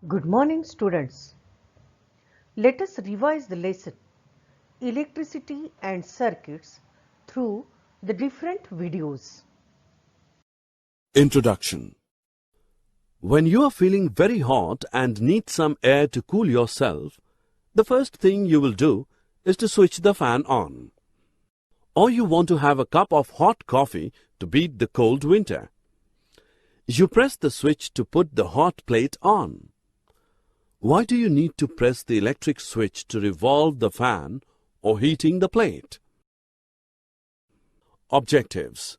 Good morning, students. Let us revise the lesson Electricity and Circuits through the different videos. Introduction. When you are feeling very hot and need some air to cool yourself, the first thing you will do is to switch the fan on. Or you want to have a cup of hot coffee to beat the cold winter. You press the switch to put the hot plate on. Why do you need to press the electric switch to revolve the fan or heating the plate? Objectives.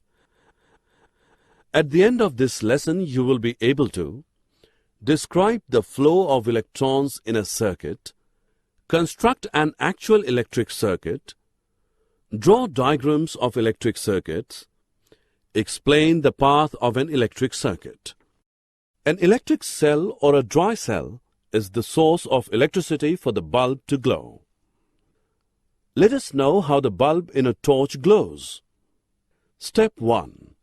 At the end of this lesson, you will be able to describe the flow of electrons in a circuit, construct an actual electric circuit, draw diagrams of electric circuits, explain the path of an electric circuit. An electric cell or a dry cell is the source of electricity for the bulb to glow. Let us know how the bulb in a torch glows. Step 1.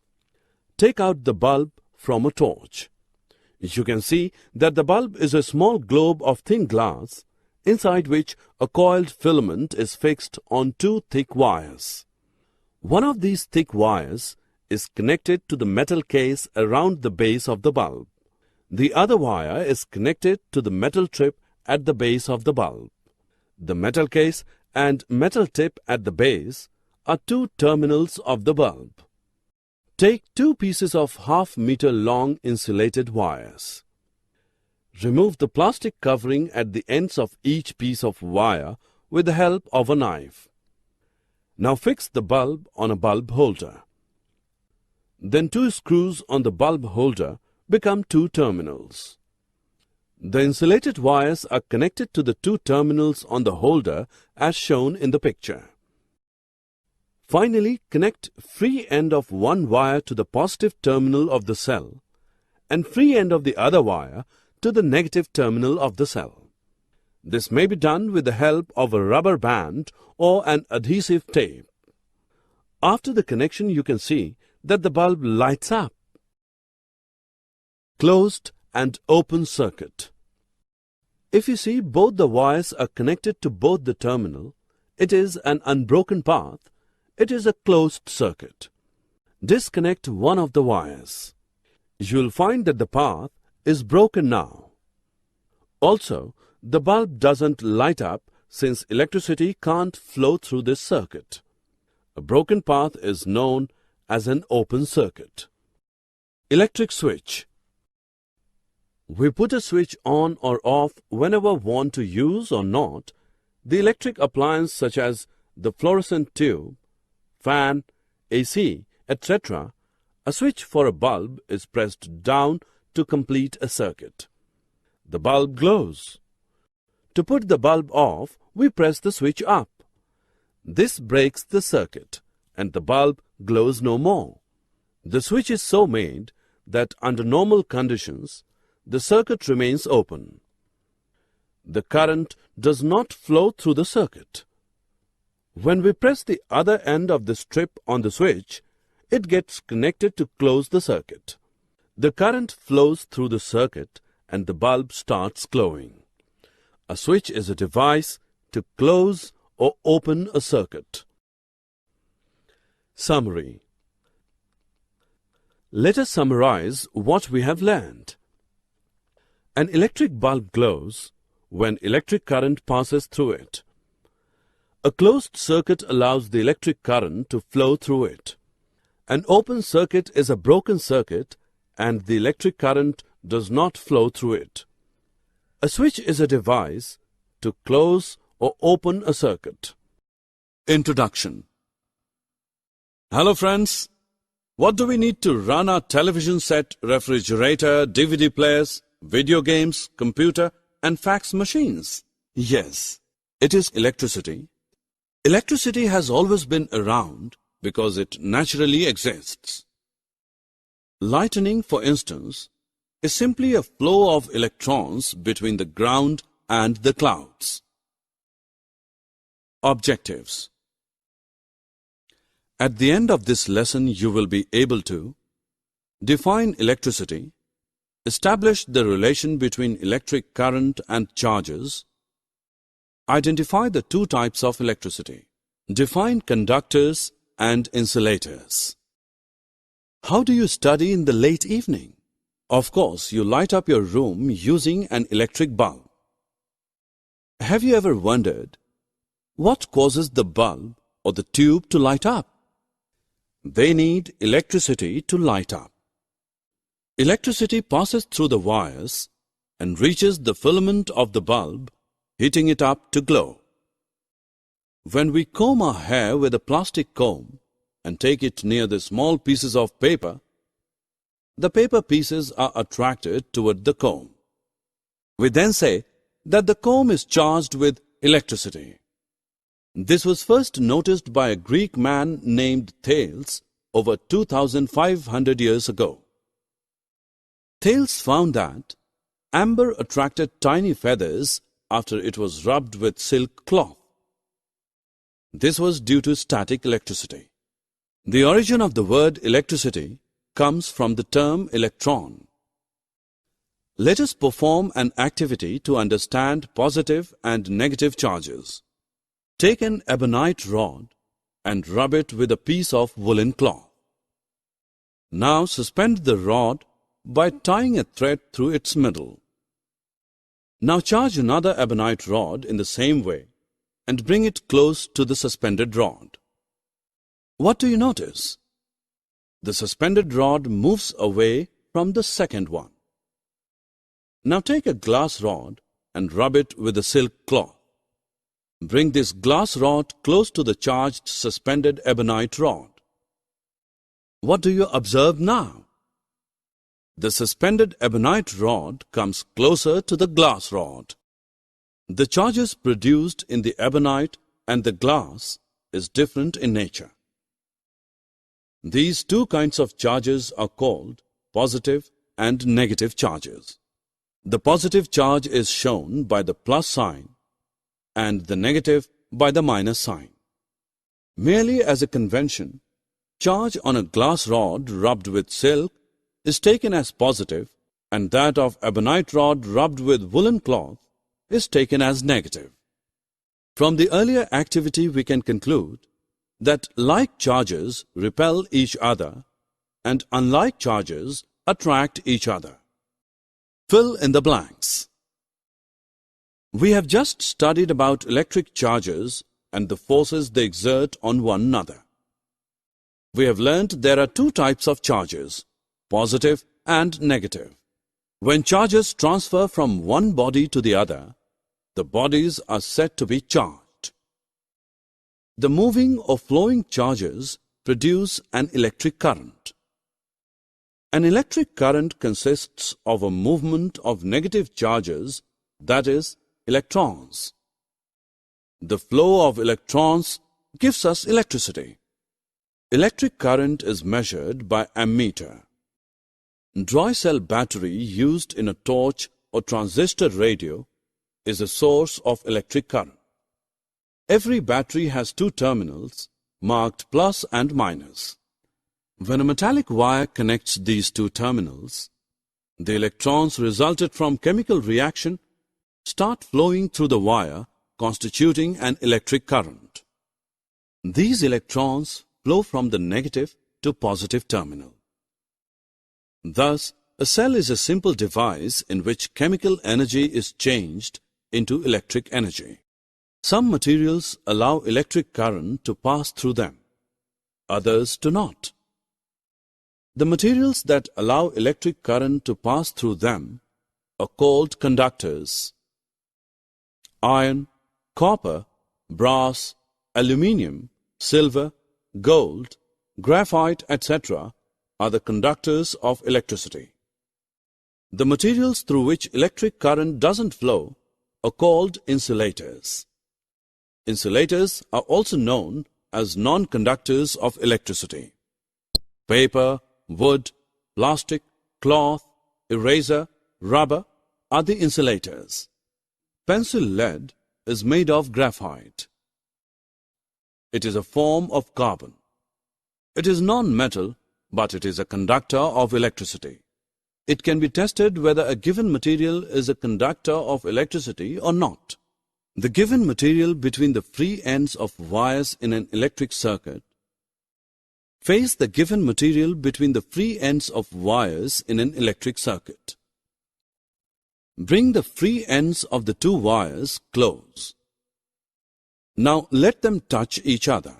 Take out the bulb from a torch. You can see that the bulb is a small globe of thin glass, inside which a coiled filament is fixed on two thick wires. One of these thick wires is connected to the metal case around the base of the bulb. The other wire is connected to the metal tip at the base of the bulb. The metal case and metal tip at the base are two terminals of the bulb. Take two pieces of half-meter long insulated wires. Remove the plastic covering at the ends of each piece of wire with the help of a knife. Now fix the bulb on a bulb holder. Then two screws on the bulb holder become two terminals. The insulated wires are connected to the two terminals on the holder as shown in the picture. Finally, connect free end of one wire to the positive terminal of the cell and free end of the other wire to the negative terminal of the cell. This may be done with the help of a rubber band or an adhesive tape. After the connection, you can see that the bulb lights up. Closed and open circuit. If you see both the wires are connected to both the terminal, it is an unbroken path. It is a closed circuit. Disconnect one of the wires. You will find that the path is broken now. Also, the bulb doesn't light up since electricity can't flow through this circuit. A broken path is known as an open circuit. Electric switch. We put a switch on or off whenever want to use or not the electric appliance such as the fluorescent tube, fan, AC, etc. A switch for a bulb is pressed down to complete a circuit. The bulb glows. To put the bulb off, we press the switch up. This breaks the circuit and the bulb glows no more. The switch is so made that under normal conditions, the circuit remains open. The current does not flow through the circuit. When we press the other end of the strip on the switch, it gets connected to close the circuit. The current flows through the circuit and the bulb starts glowing. A switch is a device to close or open a circuit. Summary. Let us summarize what we have learned. An electric bulb glows when electric current passes through it. A closed circuit allows the electric current to flow through it. An open circuit is a broken circuit and the electric current does not flow through it. A switch is a device to close or open a circuit. Introduction. Hello friends. What do we need to run our television set, refrigerator, DVD players, video games, computer and fax machines? Yes, it is electricity. Electricity has always been around because it naturally exists. Lightning, for instance, is simply a flow of electrons between the ground and the clouds. Objectives. At the end of this lesson, you will be able to define electricity, Establish the relation between electric current and charges. Identify the two types of electricity. Define conductors and insulators. How do you study in the late evening? Of course, you light up your room using an electric bulb. Have you ever wondered what causes the bulb or the tube to light up? They need electricity to light up. Electricity passes through the wires and reaches the filament of the bulb, heating it up to glow. When we comb our hair with a plastic comb and take it near the small pieces of paper, the paper pieces are attracted toward the comb. We then say that the comb is charged with electricity. This was first noticed by a Greek man named Thales over 2,500 years ago. Thales found that amber attracted tiny feathers after it was rubbed with silk cloth. This was due to static electricity. The origin of the word electricity comes from the term electron. Let us perform an activity to understand positive and negative charges. Take an ebonite rod and rub it with a piece of woolen cloth. Now suspend the rod by tying a thread through its middle. Now charge another ebonite rod in the same way and bring it close to the suspended rod. What do you notice? The suspended rod moves away from the second one. Now take a glass rod and rub it with a silk cloth. Bring this glass rod close to the charged suspended ebonite rod. What do you observe now? The suspended ebonite rod comes closer to the glass rod. The charges produced in the ebonite and the glass is different in nature. These two kinds of charges are called positive and negative charges. The positive charge is shown by the plus sign and the negative by the minus sign. Merely as a convention, charge on a glass rod rubbed with silk is taken as positive and that of ebonite rod rubbed with woolen cloth is taken as negative. From the earlier activity we can conclude that like charges repel each other and unlike charges attract each other. Fill in the blanks. We have just studied about electric charges and the forces they exert on one another. We have learnt there are two types of charges, positive and negative. When charges transfer from one body to the other, the bodies are said to be charged. The moving or flowing charges produce an electric current. An electric current consists of a movement of negative charges, that is, electrons. The flow of electrons gives us electricity. Electric current is measured by ammeter. Dry cell battery used in a torch or transistor radio is a source of electric current. Every battery has two terminals marked plus and minus. When a metallic wire connects these two terminals, the electrons resulted from chemical reaction start flowing through the wire, constituting an electric current. These electrons flow from the negative to positive terminal. Thus, a cell is a simple device in which chemical energy is changed into electric energy. Some materials allow electric current to pass through them, others do not. The materials that allow electric current to pass through them are called conductors. Iron, copper, brass, aluminium, silver, gold, graphite, etc. are the conductors of electricity. The materials through which electric current doesn't flow are called insulators. Insulators are also known as non-conductors of electricity. Paper, wood, plastic, cloth, eraser, rubber are the insulators. Pencil lead is made of graphite. It is a form of carbon. It is non-metal, but it is a conductor of electricity. it can be tested whether a given material is a conductor of electricity or not. The given material between the free ends of wires in an electric circuit. Face the given material between the free ends of wires in an electric circuit. Bring the free ends of the two wires close. Now let them touch each other.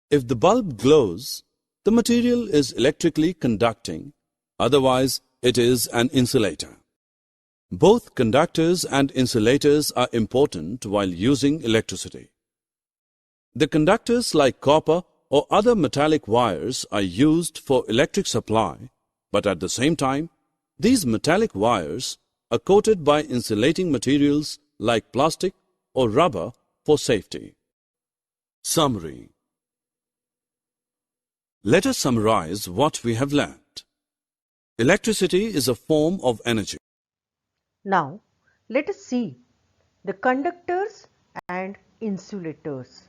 If the bulb glows, the material is electrically conducting, otherwise it is an insulator. Both conductors and insulators are important while using electricity. The conductors like copper or other metallic wires are used for electric supply, but at the same time, these metallic wires are coated by insulating materials like plastic or rubber for safety. Summary. Let us summarize what we have learned. Electricity is a form of energy. Now, let us see the conductors and insulators.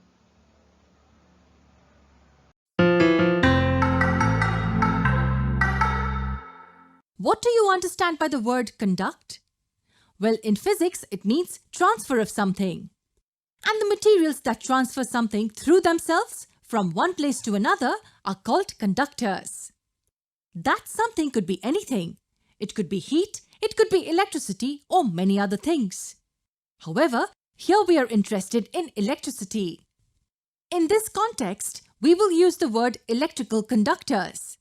What do you understand by the word conduct? Well, in physics, it means transfer of something. And the materials that transfer something through themselves from one place to another are called conductors. That something could be anything. It could be heat, it could be electricity, or many other things. However, here we are interested in electricity. In this context, we will use the word electrical conductors.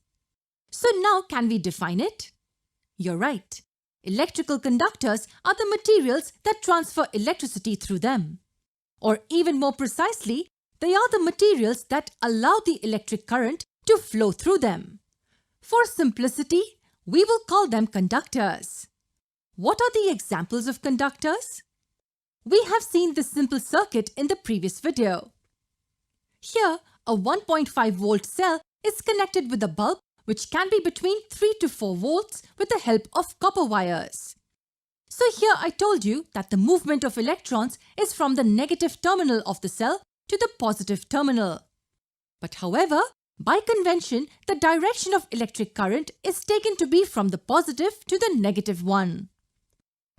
So now can we define it? You're right. Electrical conductors are the materials that transfer electricity through them. Or even more precisely, they are the materials that allow the electric current to flow through them. For simplicity, we will call them conductors. What are the examples of conductors? We have seen this simple circuit in the previous video. Here, a 1.5 volt cell is connected with a bulb which can be between 3 to 4 volts with the help of copper wires. So here I told you that the movement of electrons is from the negative terminal of the cell to the positive terminal. But however, by convention, the direction of electric current is taken to be from the positive to the negative one.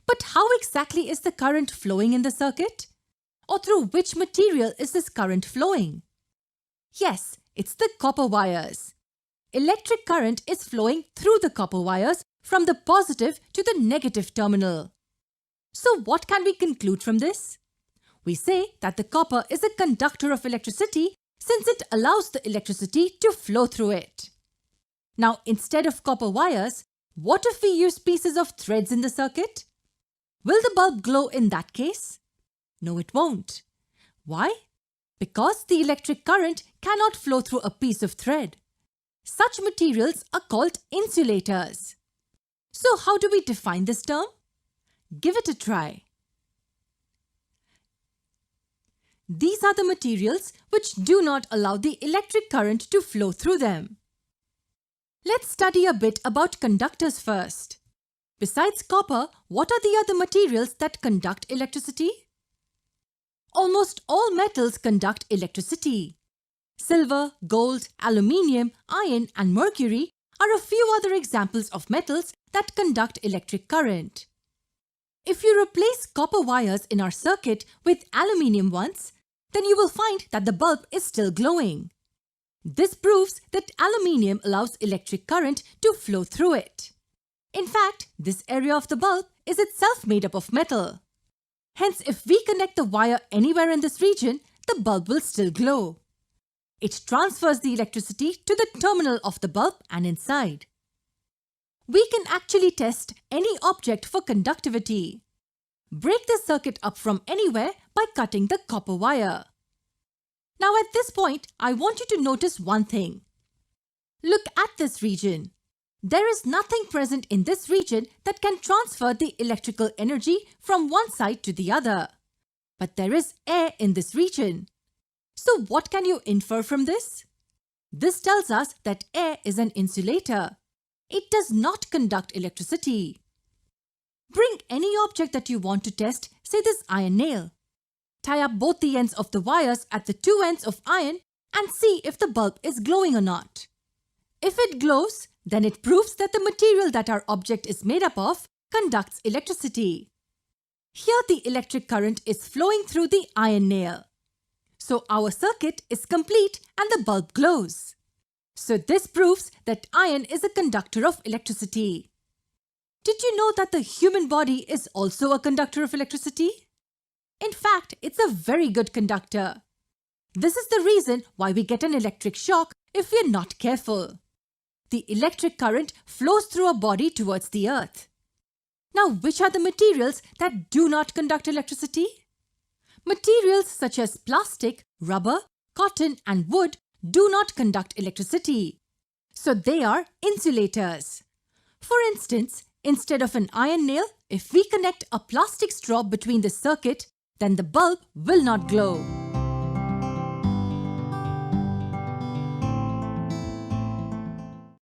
But how exactly is the current flowing in the circuit? Or through which material is this current flowing? Yes, it's the copper wires. Electric current is flowing through the copper wires from the positive to the negative terminal. So what can we conclude from this? We say that the copper is a conductor of electricity since it allows the electricity to flow through it. Now, instead of copper wires, what if we use pieces of threads in the circuit? Will the bulb glow in that case? No, it won't. Why? Because the electric current cannot flow through a piece of thread. Such materials are called insulators. So how do we define this term? Give it a try. These are the materials which do not allow the electric current to flow through them. Let's study a bit about conductors first. Besides copper, what are the other materials that conduct electricity? Almost all metals conduct electricity. Silver, gold, aluminium, iron and mercury are a few other examples of metals that conduct electric current. If you replace copper wires in our circuit with aluminium ones, then you will find that the bulb is still glowing. This proves that aluminium allows electric current to flow through it. In fact, this area of the bulb is itself made up of metal. Hence, if we connect the wire anywhere in this region, the bulb will still glow. It transfers the electricity to the terminal of the bulb and inside. We can actually test any object for conductivity. Break the circuit up from anywhere by cutting the copper wire. Now at this point, I want you to notice one thing. Look at this region. There is nothing present in this region that can transfer the electrical energy from one side to the other. But there is air in this region. So what can you infer from this? This tells us that air is an insulator. It does not conduct electricity. Bring any object that you want to test, say this iron nail. Tie up both the ends of the wires at the two ends of iron and see if the bulb is glowing or not. If it glows, then it proves that the material that our object is made up of conducts electricity. Here the electric current is flowing through the iron nail. So our circuit is complete and the bulb glows. So this proves that iron is a conductor of electricity. Did you know that the human body is also a conductor of electricity? In fact, it's a very good conductor. This is the reason why we get an electric shock if we're not careful. The electric current flows through our body towards the earth. Now, which are the materials that do not conduct electricity? Materials such as plastic, rubber, cotton and wood do not conduct electricity. So they are insulators. For instance, instead of an iron nail, if we connect a plastic straw between the circuit, then the bulb will not glow.